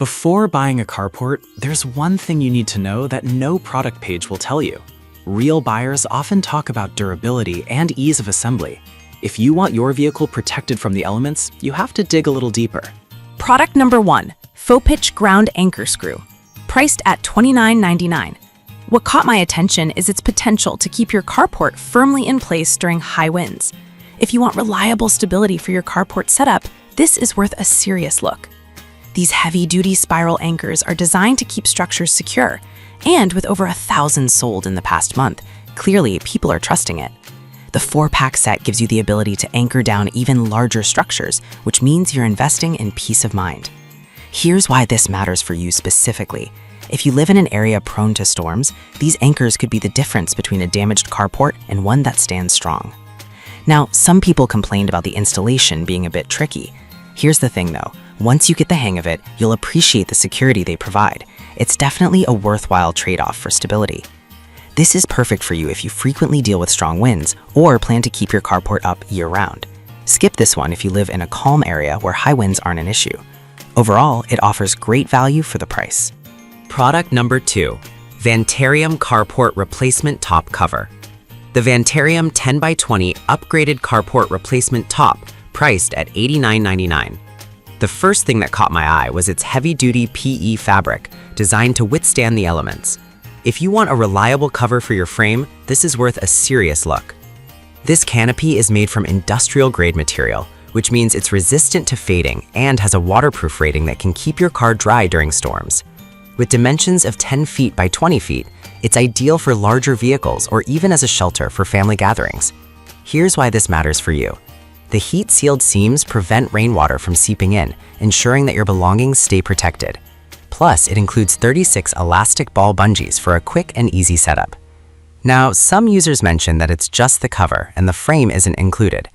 Before buying a carport, there's one thing you need to know that no product page will tell you. Real buyers often talk about durability and ease of assembly. If you want your vehicle protected from the elements, you have to dig a little deeper. Product number 1, Faux Pitch Ground Anchor Screw, priced at $29.99. What caught my attention is its potential to keep your carport firmly in place during high winds. If you want reliable stability for your carport setup, this is worth a serious look. These heavy-duty spiral anchors are designed to keep structures secure, and with over 1,000 sold in the past month, clearly people are trusting it. The 4-pack set gives you the ability to anchor down even larger structures, which means you're investing in peace of mind. Here's why this matters for you specifically. If you live in an area prone to storms, these anchors could be the difference between a damaged carport and one that stands strong. Now, some people complained about the installation being a bit tricky. Here's the thing though, once you get the hang of it, you'll appreciate the security they provide. It's definitely a worthwhile trade-off for stability. This is perfect for you if you frequently deal with strong winds or plan to keep your carport up year-round. Skip this one if you live in a calm area where high winds aren't an issue. Overall, it offers great value for the price. Product number 2, Vantarium Carport Replacement Top Cover. The Vantarium 10x20 Upgraded Carport Replacement Top, priced at $89.99. The first thing that caught my eye was its heavy-duty PE fabric, designed to withstand the elements. If you want a reliable cover for your frame, this is worth a serious look. This canopy is made from industrial-grade material, which means it's resistant to fading and has a waterproof rating that can keep your car dry during storms. With dimensions of 10 feet by 20 feet, it's ideal for larger vehicles or even as a shelter for family gatherings. Here's why this matters for you. The heat-sealed seams prevent rainwater from seeping in, ensuring that your belongings stay protected. Plus, it includes 36 elastic ball bungees for a quick and easy setup. Now, some users mention that it's just the cover and the frame isn't included.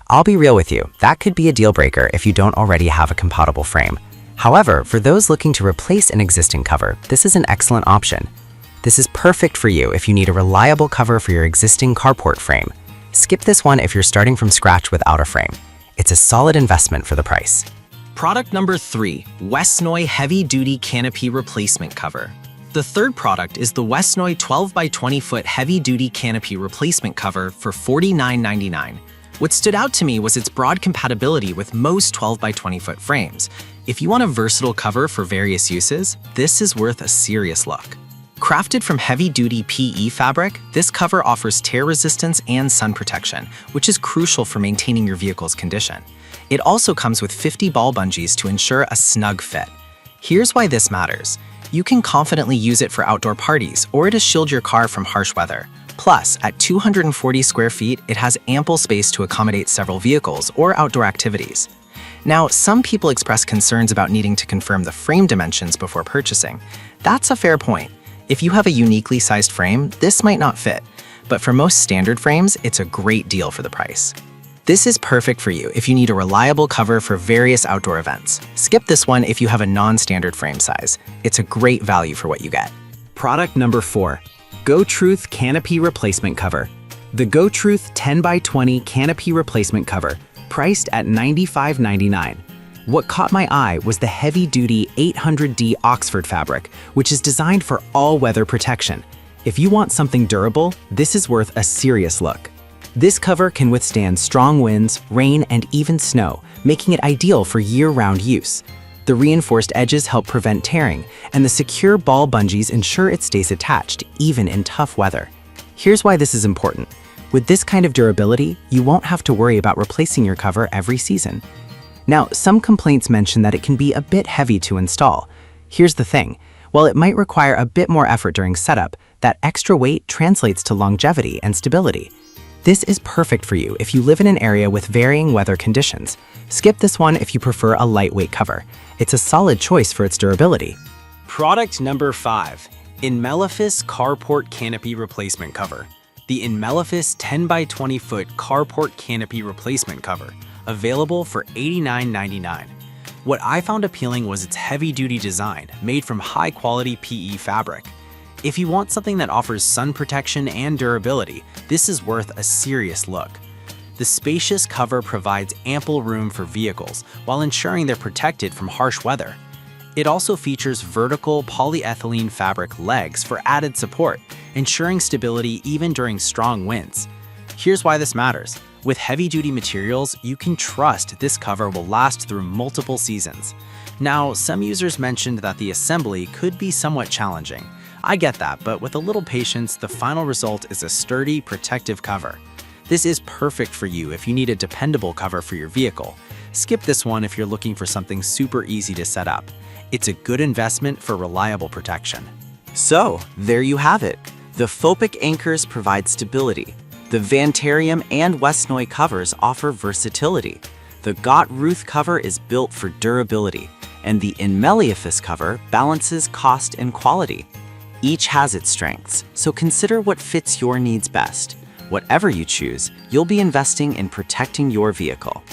I'll be real with you, that could be a deal breaker if you don't already have a compatible frame. However, for those looking to replace an existing cover, this is an excellent option. This is perfect for you if you need a reliable cover for your existing carport frame. Skip this one if you're starting from scratch without a frame. It's a solid investment for the price. Product number 3, Westnoy Heavy Duty Canopy Replacement Cover. The third product is the Westnoy 12x20 foot Heavy Duty Canopy Replacement Cover for $49.99. What stood out to me was its broad compatibility with most 12x20 foot frames. If you want a versatile cover for various uses, this is worth a serious look. Crafted from heavy-duty PE fabric, this cover offers tear resistance and sun protection, which is crucial for maintaining your vehicle's condition. It also comes with 50 ball bungees to ensure a snug fit. Here's why this matters. You can confidently use it for outdoor parties or to shield your car from harsh weather. Plus, at 240 square feet, it has ample space to accommodate several vehicles or outdoor activities. Now, some people express concerns about needing to confirm the frame dimensions before purchasing. That's a fair point. If you have a uniquely sized frame, this might not fit, but for most standard frames, it's a great deal for the price. This is perfect for you if you need a reliable cover for various outdoor events. Skip this one if you have a non-standard frame size. It's a great value for what you get. Product number 4, GoTruth Canopy Replacement Cover. The GoTruth 10x20 Canopy Replacement Cover, priced at $95.99. What caught my eye was the heavy-duty 800D Oxford fabric, which is designed for all-weather protection. If you want something durable, this is worth a serious look. This cover can withstand strong winds, rain, and even snow, making it ideal for year-round use. The reinforced edges help prevent tearing, and the secure ball bungees ensure it stays attached, even in tough weather. Here's why this is important. With this kind of durability, you won't have to worry about replacing your cover every season. Now, some complaints mention that it can be a bit heavy to install. Here's the thing. While it might require a bit more effort during setup, that extra weight translates to longevity and stability. This is perfect for you if you live in an area with varying weather conditions. Skip this one if you prefer a lightweight cover. It's a solid choice for its durability. Product number 5, Inmeliphis Carport Canopy Replacement Cover. The Inmeliphis 10x20 foot Carport Canopy Replacement Cover, available for $89.99. What I found appealing was its heavy-duty design, made from high-quality PE fabric. If you want something that offers sun protection and durability, this is worth a serious look. The spacious cover provides ample room for vehicles while ensuring they're protected from harsh weather. It also features vertical polyethylene fabric legs for added support, ensuring stability even during strong winds. Here's why this matters. With heavy-duty materials, you can trust this cover will last through multiple seasons. Now, some users mentioned that the assembly could be somewhat challenging. I get that, but with a little patience, the final result is a sturdy, protective cover. This is perfect for you if you need a dependable cover for your vehicle. Skip this one if you're looking for something super easy to set up. It's a good investment for reliable protection. So, there you have it. The Fopic anchors provide stability. The Vantarium and Westnoy covers offer versatility. The Gott Ruth cover is built for durability, and the Inmeliafis cover balances cost and quality. Each has its strengths, so consider what fits your needs best. Whatever you choose, you'll be investing in protecting your vehicle.